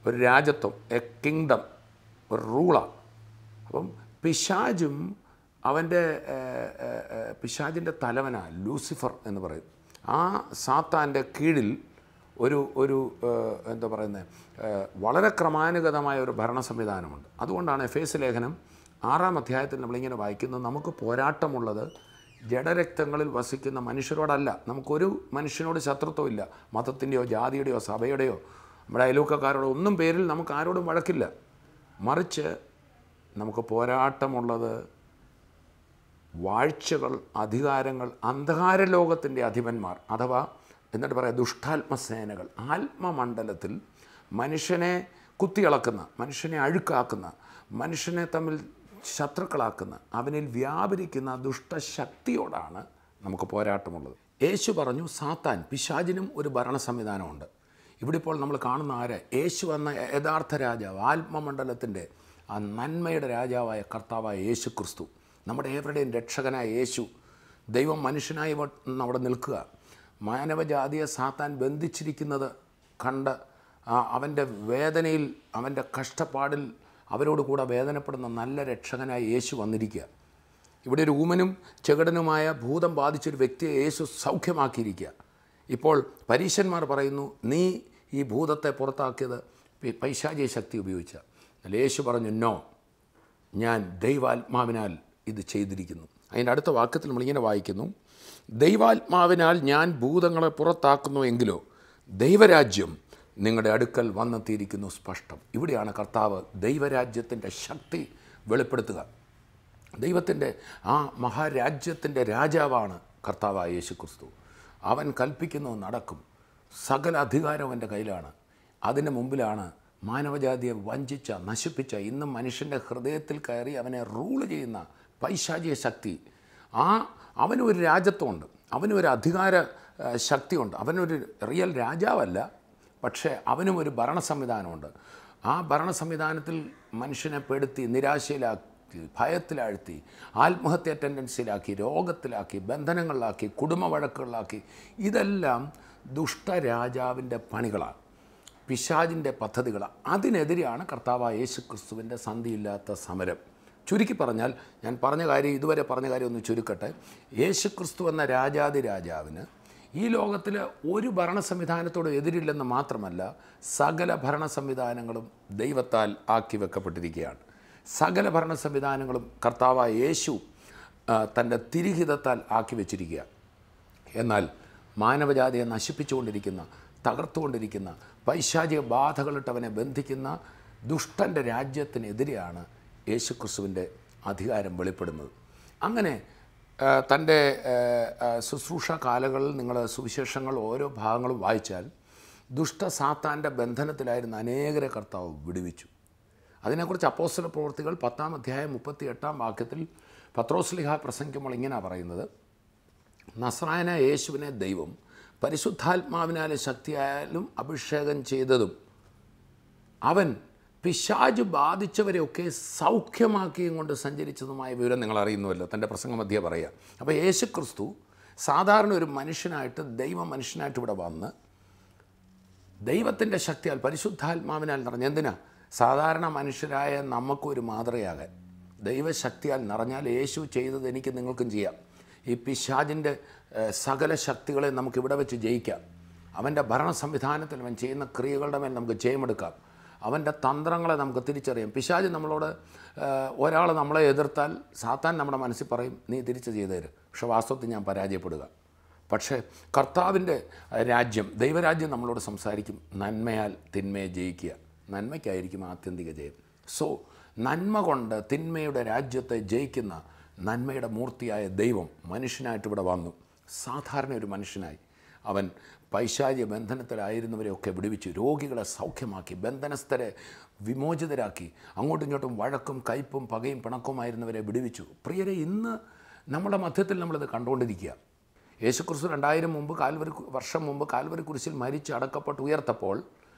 S3: ഒരു രാജ്യത്വം, എ കിങ്ഡം, ഒരു റൂളാണ്. അപ്പം പിശാചിൻ്റെ തലവനാണ് ലൂസിഫർ എന്ന് പറയും. ആ സാത്താൻ്റെ കീഴിൽ ഒരു എന്താ പറയുന്നത്, വളരെ ക്രമാനുഗതമായ ഒരു ഭരണ സംവിധാനമുണ്ട്. അതുകൊണ്ടാണ് എഫേസ്യ ലേഖനം 6-ാം അധ്യായത്തിൽ നമ്മളിങ്ങനെ വായിക്കുന്നത്, നമുക്ക് പോരാട്ടമുള്ളത് ജഡരക്തങ്ങളിൽ വസിക്കുന്ന മനുഷ്യരോടല്ല. നമുക്കൊരു മനുഷ്യനോട് ശത്രുത്വമില്ല, മതത്തിൻ്റെയോ ജാതിയുടെയോ സഭയുടെയോ നമ്മുടെ അയൽവക്കക്കാരോടോ ഒന്നും പേരിൽ നമുക്ക് ആരോടും വഴക്കില്ല. മറിച്ച് നമുക്ക് പോരാട്ടമുള്ളത് വാഴ്ചകൾ, അധികാരങ്ങൾ, അന്ധകാര ലോകത്തിൻ്റെ അധിപന്മാർ, അഥവാ എന്നിട്ട് പറയാം ദുഷ്ടാത്മസേനകൾ, ആത്മമണ്ഡലത്തിൽ മനുഷ്യനെ കുത്തിയിളക്കുന്ന, മനുഷ്യനെ അഴുക്കാക്കുന്ന, മനുഷ്യനെ തമ്മിൽ ശത്രുക്കളാക്കുന്ന, അവനിൽ വ്യാപരിക്കുന്ന ദുഷ്ടശക്തിയോടാണ് നമുക്ക് പോരാട്ടമുള്ളത്. യേശു പറഞ്ഞു, സാത്താൻ, പിശാചിനും ഒരു ഭരണ സംവിധാനമുണ്ട്. ഇവിടെ ഇപ്പോൾ നമ്മൾ കാണുന്ന ആര്? യേശു എന്ന യഥാർത്ഥ രാജാവ്, ആത്മമണ്ഡലത്തിൻ്റെ ആ നന്മയുടെ രാജാവായ കർത്താവായ യേശു ക്രിസ്തു, നമ്മുടെ ഏവരുടെയും രക്ഷകനായ യേശു, ദൈവം മനുഷ്യനായി അവിടെ നിൽക്കുക. മാനവജാതിയെ സാത്താൻ ബന്ധിച്ചിരിക്കുന്നത് കണ്ട് അവൻ്റെ വേദനയിൽ, അവൻ്റെ കഷ്ടപ്പാടിൽ അവരോട് കൂടെ വേദനപ്പെടുന്ന നല്ല രക്ഷകനായ യേശു വന്നിരിക്കുക. ഇവിടെ ഒരു ഊമനും ചെകിടനുമായ ഭൂതം ബാധിച്ചൊരു വ്യക്തിയെ യേശു സൗഖ്യമാക്കിയിരിക്കുക. ഇപ്പോൾ പരീശന്മാർ പറയുന്നു, നീ ഈ ഭൂതത്തെ പുറത്താക്കിയത് പൈശാചിക ശക്തി ഉപയോഗിച്ച. എന്നാൽ യേശു പറഞ്ഞു, നോ, ഞാൻ ദൈവാത്മാവിനാൽ ഇത് ചെയ്തിരിക്കുന്നു. അതിൻ്റെ അടുത്ത വാക്യത്തിൽ നമ്മളിങ്ങനെ വായിക്കുന്നു, ദൈവാത്മാവിനാൽ ഞാൻ ഭൂതങ്ങളെ പുറത്താക്കുന്നു എങ്കിലോ ദൈവരാജ്യം നിങ്ങളുടെ അടുക്കൽ വന്നെത്തിയിരിക്കുന്നു സ്പഷ്ടം. ഇവിടെയാണ് കർത്താവ് ദൈവരാജ്യത്തിൻ്റെ ശക്തി വെളിപ്പെടുത്തുക. ദൈവത്തിൻ്റെ ആ മഹാരാജ്യത്തിൻ്റെ രാജാവാണ് കർത്താവായ യേശു ക്രിസ്തു. അവൻ കൽപ്പിക്കുന്നത് നടക്കും. സകല അധികാരം അവൻ്റെ കയ്യിലാണ്. അതിന് മുമ്പിലാണ് മാനവജാതിയെ വഞ്ചിച്ച, നശിപ്പിച്ച, ഇന്നും മനുഷ്യൻ്റെ ഹൃദയത്തിൽ കയറി അവനെ റൂൾ ചെയ്യുന്ന പൈശാചിക ശക്തി. അവനൊരു രാജ്യത്വമുണ്ട്, അവനൊരു അധികാര ശക്തിയുണ്ട്. അവനൊരു റിയൽ രാജാവല്ല, പക്ഷേ അവനും ഒരു ഭരണ സംവിധാനമുണ്ട്. ആ ഭരണ സംവിധാനത്തിൽ മനുഷ്യനെ പെടുത്തി, നിരാശയിലാക്കി, ഭയത്തിലാഴ്ത്തി, ആത്മഹത്യ ടെൻഡൻസിയിലാക്കി, രോഗത്തിലാക്കി, ബന്ധനങ്ങളിലാക്കി, കുടുംബ വഴക്കുകളിലാക്കി. ഇതെല്ലാം ദുഷ്ടരാജാവിൻ്റെ പണികളാണ്, പിശാചിൻ്റെ പദ്ധതികളാണ്. അതിനെതിരെയാണ് കർത്താവായ യേശു ക്രിസ്തുവിൻ്റെ സന്ധിയില്ലാത്ത സമരം. ചുരുക്കി പറഞ്ഞാൽ, ഞാൻ പറഞ്ഞ കാര്യം, ഇതുവരെ പറഞ്ഞ കാര്യം ഒന്ന് ചുരുക്കട്ടെ. യേശു ക്രിസ്തു എന്ന രാജാതിരാജാവിന് ഈ ലോകത്തിൽ ഒരു ഭരണ സംവിധാനത്തോടും എതിരില്ലെന്ന് മാത്രമല്ല, സകല ഭരണ സംവിധാനങ്ങളും ദൈവത്താൽ ആക്കി വെക്കപ്പെട്ടിരിക്കുകയാണ്. സകല ഭരണ സംവിധാനങ്ങളും കർത്താവായ യേശു തൻ്റെ തിരുഹിതത്താൽ ആക്കി വെച്ചിരിക്കുക. എന്നാൽ മാനവജാതിയെ നശിപ്പിച്ചുകൊണ്ടിരിക്കുന്ന, തകർത്തുകൊണ്ടിരിക്കുന്ന, പൈശാചിക ബാധകളിട്ടവനെ ബന്ധിക്കുന്ന ദുഷ്ടൻ്റെ രാജ്യത്തിനെതിരെയാണ് യേശുക്രിസ്തുവിൻ്റെ അധികാരം വെളിപ്പെടുന്നത്. അങ്ങനെ തൻ്റെ ശുശ്രൂഷ കാലങ്ങളിൽ നിങ്ങൾ സുവിശേഷങ്ങൾ ഓരോ ഭാഗങ്ങളും വായിച്ചാൽ ദുഷ്ട സാത്താൻ്റെ ബന്ധനത്തിലായിരുന്ന അനേകരെ കർത്താവ് വിടുവിച്ചു. അതിനെക്കുറിച്ച് അപ്പോസ്തല പ്രവൃത്തികൾ 10-ാം അധ്യായം 38-ാം വാക്യത്തിൽ പത്രോസ്ലീഹ പ്രസംഗിക്കുമ്പോൾ ഇങ്ങനെയാണ് പറയുന്നത്: നസ്രായനായ യേശുവിനെ ദൈവം പരിശുദ്ധാത്മാവിനാലും ശക്തിയായാലും അഭിഷേകം ചെയ്തതും അവൻ പിശാച് ബാധിച്ചവരെയൊക്കെ സൗഖ്യമാക്കിയും കൊണ്ട് സഞ്ചരിച്ചതുമായ വിവരം നിങ്ങൾ അറിയുന്നുവല്ലോ. തൻ്റെ പ്രസംഗ മധ്യേ പറയുക. അപ്പോൾ യേശു ക്രിസ്തു സാധാരണ ഒരു മനുഷ്യനായിട്ട് ദൈവ മനുഷ്യനായിട്ട് ഇവിടെ വന്ന് ദൈവത്തിൻ്റെ ശക്തിയാൽ പരിശുദ്ധാത്മാവിനാൽ നിറഞ്ഞ, എന്തിനാ? സാധാരണ മനുഷ്യരായ നമുക്കൊരു മാതൃകയാകാൻ. ദൈവശക്തിയാൽ നിറഞ്ഞാൽ യേശു ചെയ്തത് എനിക്ക് നിങ്ങൾക്കും ചെയ്യാം. ഈ പിശാചിൻ്റെ സകല ശക്തികളെ നമുക്കിവിടെ വെച്ച് ജയിക്കാം. അവൻ്റെ ഭരണ സംവിധാനത്തിൽ അവൻ ചെയ്യുന്ന ക്രിയകളുടെ മേൽ നമുക്ക് ജയമെടുക്കാം. അവൻ്റെ തന്ത്രങ്ങളെ നമുക്ക് തിരിച്ചറിയാം. പിശാച് നമ്മളോട് ഒരാൾ നമ്മളെ എതിർത്താൽ സാത്താൻ നമ്മുടെ മനസ്സിൽ പറയും, നീ തിരിച്ച് ചെയ്തു തരും. പക്ഷെ വാസ്തവത്തിൽ ഞാൻ പരാജയപ്പെടുക. പക്ഷേ കർത്താവിൻ്റെ രാജ്യം, ദൈവരാജ്യം നമ്മളോട് സംസാരിക്കും, നന്മയാൽ തിന്മയെ ജയിക്കുക. നന്മയ്ക്കായിരിക്കും ആത്യന്തിക ജയം. സോ നന്മ കൊണ്ട് തിന്മയുടെ രാജ്യത്തെ ജയിക്കുന്ന നന്മയുടെ മൂർത്തിയായ ദൈവം മനുഷ്യനായിട്ട് ഇവിടെ വന്നു. സാധാരണ ഒരു മനുഷ്യനായി അവൻ പൈശാചിക ബന്ധനത്തിലായിരുന്നവരെയൊക്കെ വിടുവിച്ചു, രോഗികളെ സൗഖ്യമാക്കി, ബന്ധനസ്ഥരെ വിമോചിതരാക്കി, അങ്ങോട്ടും ഇങ്ങോട്ടും വഴക്കും കയ്പും പകയും പിണക്കവുമായിരുന്നവരെ വിടുവിച്ചു. പ്രിയരെ, ഇന്ന് നമ്മുടെ മധ്യത്തിൽ നമ്മളിത് കണ്ടുകൊണ്ടിരിക്കുക. യേശുക്രിസ്തു 2000 വർഷം മുമ്പ് കാൽവരി കുരിശിൽ മരിച്ച് അടക്കപ്പെട്ട് ഉയർത്തപ്പോൾ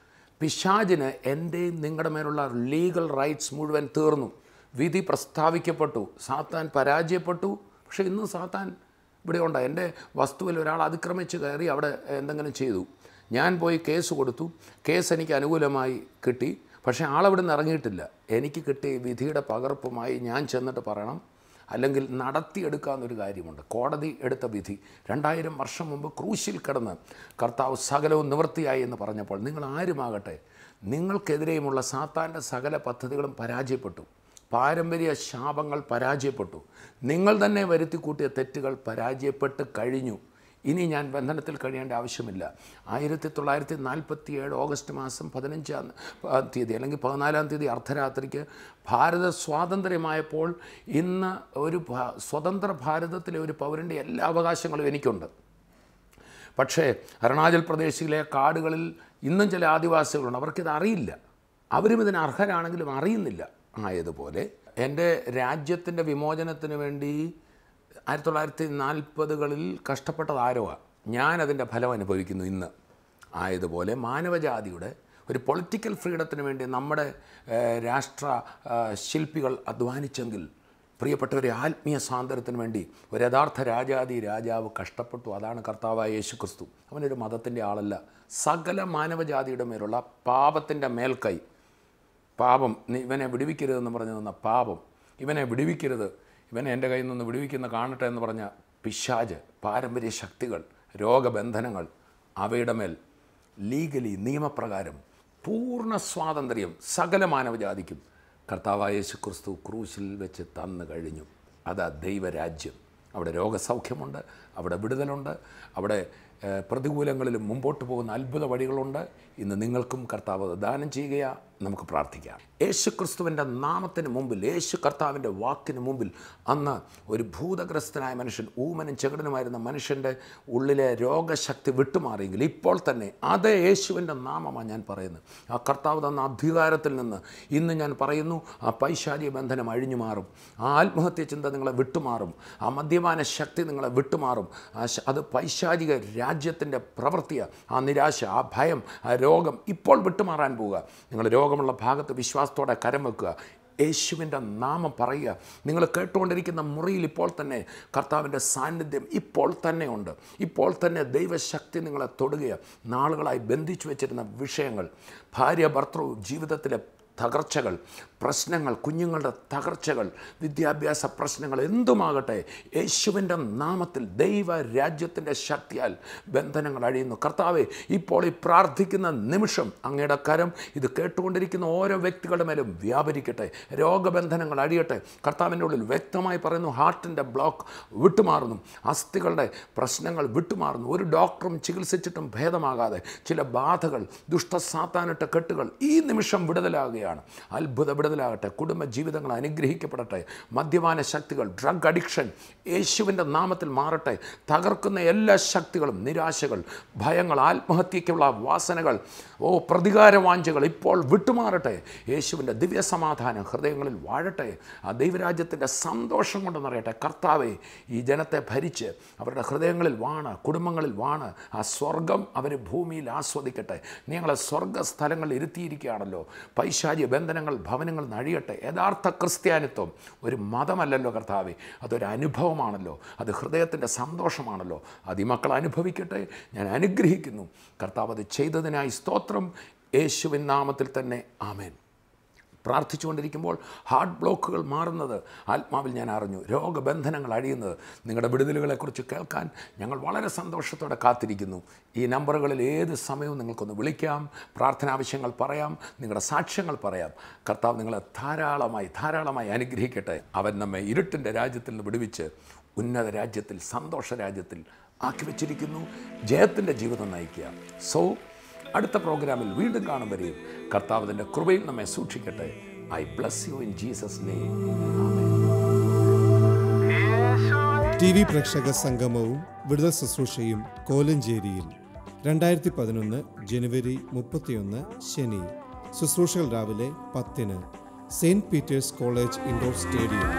S3: പിശാചിന് എൻ്റെയും നിങ്ങളുടെ മേലുള്ള ലീഗൽ റൈറ്റ്സ് മുഴുവൻ തീർന്നു. വിധി പ്രസ്താവിക്കപ്പെട്ടു. സാത്താൻ പരാജയപ്പെട്ടു. പക്ഷേ ഇന്ന് സാത്താൻ ഇവിടെ ഉണ്ട്. എൻ്റെ വസ്തുവിൽ ഒരാൾ അതിക്രമിച്ച് കയറി അവിടെ എന്തെങ്കിലും ചെയ്തു, ഞാൻ പോയി കേസ് കൊടുത്തു, കേസ് എനിക്ക് അനുകൂലമായി കിട്ടി. പക്ഷേ ആളവിടെ നിന്ന് ഇറങ്ങിയിട്ടില്ല. എനിക്ക് കിട്ടിയ വിധിയുടെ പകർപ്പുമായി ഞാൻ ചെന്നിട്ട് പറയണം, അല്ലെങ്കിൽ നടത്തിയെടുക്കാവുന്നൊരു കാര്യമുണ്ട്. കോടതി എടുത്ത വിധി 2000 വർഷം മുമ്പ് ക്രൂശിൽ കിടന്ന് കർത്താവ് സകലവും നിവൃത്തിയായി എന്ന് പറഞ്ഞപ്പോൾ നിങ്ങൾ ആരുമാകട്ടെ, നിങ്ങൾക്കെതിരെയുമുള്ള സാത്താൻ്റെ സകല പദ്ധതികളും പരാജയപ്പെട്ടു. പാരമ്പര്യ ശാപങ്ങൾ പരാജയപ്പെട്ടു. നിങ്ങൾ തന്നെ വരുത്തിക്കൂട്ടിയ തെറ്റുകൾ പരാജയപ്പെട്ട് കഴിഞ്ഞു. ഇനി ഞാൻ ബന്ധനത്തിൽ കഴിയേണ്ട ആവശ്യമില്ല. 1947 ഓഗസ്റ്റ് മാസം 15-ാം തീയതി അല്ലെങ്കിൽ 14-ാം തീയതി അർദ്ധരാത്രിക്ക് ഭാരത സ്വാതന്ത്ര്യമായപ്പോൾ ഇന്ന് ഒരു സ്വതന്ത്ര ഭാരതത്തിലെ ഒരു പൗരൻ്റെ എല്ലാ അവകാശങ്ങളും എനിക്കുണ്ട്. പക്ഷേ അരുണാചൽ പ്രദേശിലെ കാടുകളിൽ ഇന്നും ചില ആദിവാസികളുണ്ട്. അവർക്കിത് അറിയില്ല. അവരും ഇതിന് അർഹരാണെങ്കിലും അറിയുന്നില്ല. ആയതുപോലെ എൻ്റെ രാജ്യത്തിൻ്റെ വിമോചനത്തിന് വേണ്ടി 1940കളിൽ കഷ്ടപ്പെട്ടത് ആരോവാ? ഞാനതിൻ്റെ ഫലം അനുഭവിക്കുന്നു ഇന്ന്. ആയതുപോലെ മാനവജാതിയുടെ ഒരു പൊളിറ്റിക്കൽ ഫ്രീഡത്തിന് വേണ്ടി നമ്മുടെ രാഷ്ട്ര ശില്പികൾ അധ്വാനിച്ചെങ്കിൽ, പ്രിയപ്പെട്ടവരെ, ആത്മീയ സ്വാതന്ത്ര്യത്തിന് വേണ്ടി ഒരു യഥാർത്ഥ രാജാവ് കഷ്ടപ്പെട്ടു. അതാണ് കർത്താവായ യേശു ക്രിസ്തു. അവനൊരു മതത്തിൻ്റെ ആളല്ല. സകല മാനവജാതിയുടെ മേലുള്ള പാപത്തിൻ്റെ മേൽക്കൈ, പാപം, ഇവനെ വിടുവിക്കരുതെന്ന് പറഞ്ഞു തന്ന പാപം, ഇവനെ വിടുവിക്കരുത്, ഇവനെ എൻ്റെ കയ്യിൽ നിന്ന് വിടുവിക്കുന്ന കാണട്ടെ എന്ന് പറഞ്ഞ പിശാച്, പാരമ്പര്യ ശക്തികൾ, രോഗബന്ധനങ്ങൾ, അവയുടെ മേൽ ലീഗലി നിയമപ്രകാരം പൂർണ്ണ സ്വാതന്ത്ര്യം സകല മാനവജാതിക്കും കർത്താവായ യേശു ക്രിസ്തു ക്രൂശിൽ വെച്ച് തന്നു കഴിഞ്ഞു. അതാ ദൈവരാജ്യം. അവിടെ രോഗസൗഖ്യമുണ്ട്, അവിടെ വിടുതലുണ്ട്, അവിടെ പ്രതികൂലങ്ങളിലും മുമ്പോട്ട് പോകുന്ന അത്ഭുത വഴികളുണ്ട്. ഇന്ന് നിങ്ങൾക്കും കർത്താവ് ദാനം ചെയ്യുക. നമുക്ക് പ്രാർത്ഥിക്കാം. യേശു ക്രിസ്തുവിൻ്റെ നാമത്തിന് മുമ്പിൽ, യേശു കർത്താവിൻ്റെ വാക്കിന് മുമ്പിൽ അന്ന് ഒരു ഭൂതഗ്രസ്തനായ മനുഷ്യൻ, ഊമനും ചെകിടനുമായിരുന്ന മനുഷ്യൻ്റെ ഉള്ളിലെ രോഗശക്തി വിട്ടുമാറിയെങ്കിൽ ഇപ്പോൾ തന്നെ അതേ യേശുവിൻ്റെ നാമമാണ് ഞാൻ പറയുന്നത്. ആ കർത്താവ് തന്ന അധികാരത്തിൽ നിന്ന് ഇന്ന് ഞാൻ പറയുന്നു, ആ പൈശാചിക ബന്ധനം അഴിഞ്ഞു മാറും. ആ ആത്മഹത്യ ചിന്ത നിങ്ങളെ വിട്ടുമാറും. ആ മദ്യപാന ശക്തി നിങ്ങളെ വിട്ടുമാറും. അത് പൈശാചിക രാജ്യത്തിൻ്റെ പ്രവൃത്തിയാണ്. ആ നിരാശ, ആ ഭയം, ആ രോഗം ഇപ്പോൾ വിട്ടുമാറാൻ പോവുക. നിങ്ങൾ രോഗമുള്ള ഭാഗത്ത് വിശ്വാസത്തോടെ കരം വെക്കുക. യേശുവിൻ്റെ നാമം പറയുക. നിങ്ങൾ കേട്ടുകൊണ്ടിരിക്കുന്ന മുറിയിൽ ഇപ്പോൾ തന്നെ കർത്താവിൻ്റെ സാന്നിധ്യം ഇപ്പോൾ തന്നെ ഉണ്ട്. ഇപ്പോൾ തന്നെ ദൈവശക്തി നിങ്ങളെ തൊടുകയാണ്. നാളുകളായി ബന്ധിച്ചു വെച്ചിരുന്ന വിഷയങ്ങൾ, ഭാര്യ ഭർത്തൃ ജീവിതത്തിലെ തകർച്ചകൾ, പ്രശ്നങ്ങൾ, കുഞ്ഞുങ്ങളുടെ തകർച്ചകൾ, വിദ്യാഭ്യാസ പ്രശ്നങ്ങൾ, എന്തുമാകട്ടെ, യേശുവിൻ്റെ നാമത്തിൽ ദൈവരാജ്യത്തിൻ്റെ ശക്തിയാൽ ബന്ധനങ്ങൾ അഴിയുന്നു. കർത്താവേ, ഇപ്പോൾ ഈ പ്രാർത്ഥിക്കുന്ന നിമിഷം അങ്ങയുടെ കരം ഇത് കേട്ടുകൊണ്ടിരിക്കുന്ന ഓരോ വ്യക്തികളുടെ മേലും വ്യാപരിക്കട്ടെ. രോഗബന്ധനങ്ങൾ അഴിയട്ടെ. കർത്താവിൻ്റെ ഉള്ളിൽ വ്യക്തമായി പറയുന്നു, ഹാർട്ടിൻ്റെ ബ്ലോക്ക് വിട്ടുമാറുന്നു, അസ്ഥികളുടെ പ്രശ്നങ്ങൾ വിട്ടുമാറുന്നു. ഒരു ഡോക്ടറും ചികിത്സിച്ചിട്ടും ഭേദമാകാതെ ചില ബാധകൾ, ദുഷ്ടസാത്താനിട്ട കെട്ടുകൾ ഈ നിമിഷം വിടുതലാകുക. പറയുകയാണ്. അത്ഭുത വിടുതലാകട്ടെ, കുടുംബ ജീവിതങ്ങൾ അനുഗ്രഹിക്കപ്പെടട്ടെ, മദ്യപാന ശക്തികൾ, ഡ്രഗ് അഡിക്ഷൻ യേശുവിൻ്റെ നാമത്തിൽ മാറട്ടെ. തകർക്കുന്ന എല്ലാ ശക്തികളും, നിരാശകൾ, ഭയങ്ങൾ, ആത്മഹത്യയ്ക്കുള്ള വാസനകൾ, പ്രതികാരവാഞ്ചകൾ ഇപ്പോൾ വിട്ടുമാറട്ടെ. യേശുവിൻ്റെ ദിവ്യ സമാധാനം ഹൃദയങ്ങളിൽ വാഴട്ടെ. ആ ദൈവരാജ്യത്തിൻ്റെ സന്തോഷം കൊണ്ട് നിറയട്ടെ. കർത്താവേ, ഈ ജനത്തെ ഭരിച്ച് അവരുടെ ഹൃദയങ്ങളിൽ വാണ്, കുടുംബങ്ങളിൽ വാണ്. ആ സ്വർഗം അവർ ഭൂമിയിൽ ആസ്വദിക്കട്ടെ. ഞങ്ങളെ സ്വർഗ സ്ഥലങ്ങളിൽ ഇരുത്തിയിരിക്കുകയാണല്ലോ. പൈശാചിക ബന്ധനങ്ങൾ ഭവനങ്ങൾ നഴിയട്ടെ. യഥാർത്ഥ ക്രിസ്ത്യാനിത്വം ഒരു മതമല്ലല്ലോ കർത്താവേ, അതൊരു അനുഭവമാണല്ലോ, അത് ഹൃദയത്തിൻ്റെ സന്തോഷമാണല്ലോ. അത് ഈ മക്കൾ അനുഭവിക്കട്ടെ. ഞാൻ അനുഗ്രഹിക്കുന്നു. കർത്താവ് അത് ചെയ്തതിനായി സ്തോത്രം. യേശുവിൻ നാമത്തിൽ തന്നെ ആമേൻ. പ്രാർത്ഥിച്ചുകൊണ്ടിരിക്കുമ്പോൾ ഹാർട്ട് ബ്ലോക്കുകൾ മാറുന്നത് ആത്മാവിൽ ഞാൻ അറിഞ്ഞു. രോഗബന്ധനങ്ങൾ അഴിയുന്നത്, നിങ്ങളുടെ വിടുതലുകളെക്കുറിച്ച് കേൾക്കാൻ ഞങ്ങൾ വളരെ സന്തോഷത്തോടെ കാത്തിരിക്കുന്നു. ഈ നമ്പറുകളിൽ ഏത് സമയവും നിങ്ങൾക്കൊന്ന് വിളിക്കാം, പ്രാർത്ഥനാവശ്യങ്ങൾ പറയാം, നിങ്ങളുടെ സാക്ഷ്യങ്ങൾ പറയാം. കർത്താവ് നിങ്ങളെ ധാരാളമായി അനുഗ്രഹിക്കട്ടെ. അവൻ നമ്മെ ഇരുട്ടിൻ്റെ രാജ്യത്തിൽ നിന്ന് വിടുവിച്ച് ഉന്നത രാജ്യത്തിൽ, സന്തോഷ രാജ്യത്തിൽ ആക്കി വച്ചിരിക്കുന്നു. ജയത്തിൻ്റെ ജീവിതം നയിക്കുക. അടുത്ത പ്രോഗ്രാമിൽ വീണ്ടും കാണും വരെയും കർത്താവ് തൻ്റെ കൃപയിൽ നമ്മെ സൂക്ഷിക്കട്ടെ. I bless you in Jesus name.
S1: TV പ്രേക്ഷക സംഗമവും വിടുതൽ ശുശ്രൂഷയും കോലഞ്ചേരിയിൽ 2011 ജനുവരി 31 ശനി. ശുശ്രൂഷകൾ രാവിലെ 10-ന് Saint Peter's college indoor stadium.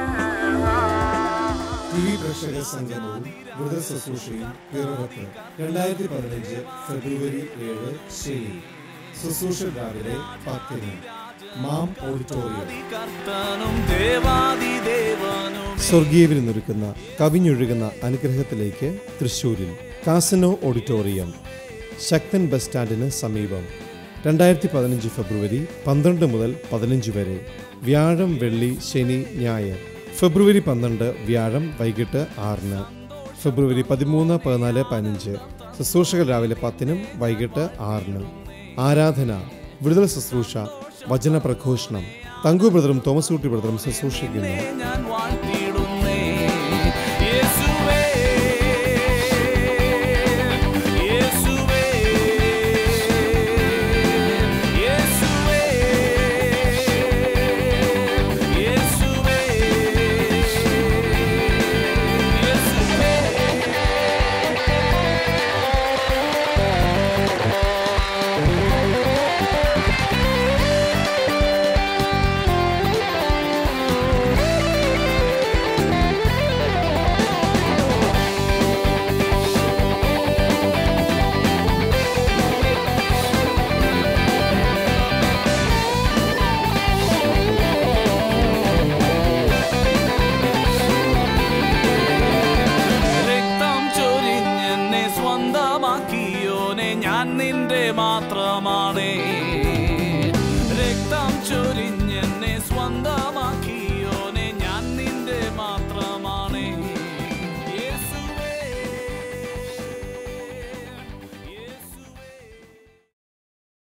S1: TV പ്രേക്ഷക സംഗമവും വിടുതൽ ശുശ്രൂഷയും പിറവത്ത് 2015 ഫെബ്രുവരി 7 ശനി. ശുശ്രൂഷ രാവിലെ 10-ന് മാം ഓഡിറ്റോറിയം. സ്വർഗീയവിൽ നിന്നൊരുക്കുന്ന കവിഞ്ഞൊഴുകുന്ന അനുഗ്രഹത്തിലേക്ക് തൃശ്ശൂരിൽ കാസിനോ ഓഡിറ്റോറിയം, ശക്തൻ ബസ് സ്റ്റാൻഡിന് സമീപം. 2015 ഫെബ്രുവരി 12 മുതൽ 15 വരെ. വ്യാഴം, വെള്ളി, ശനി, ഞായർ. ഫെബ്രുവരി 12 വ്യാഴം വൈകിട്ട് 6-ന്. ഫെബ്രുവരി 13, 14, 15 ശുശ്രൂഷകൾ രാവിലെ 10-നും വൈകിട്ട് 6-നും. ആരാധന, വിടുതൽ ശുശ്രൂഷ, വചന പ്രഘോഷണം. തങ്കു ബ്രദറും തോമസ് കുട്ടി ബ്രദറും ശുശ്രൂഷിക്കുന്നു.
S2: സ്വന്തമാക്കിയോനെ ഞാൻ നിന്റെ മാത്രമാണേ.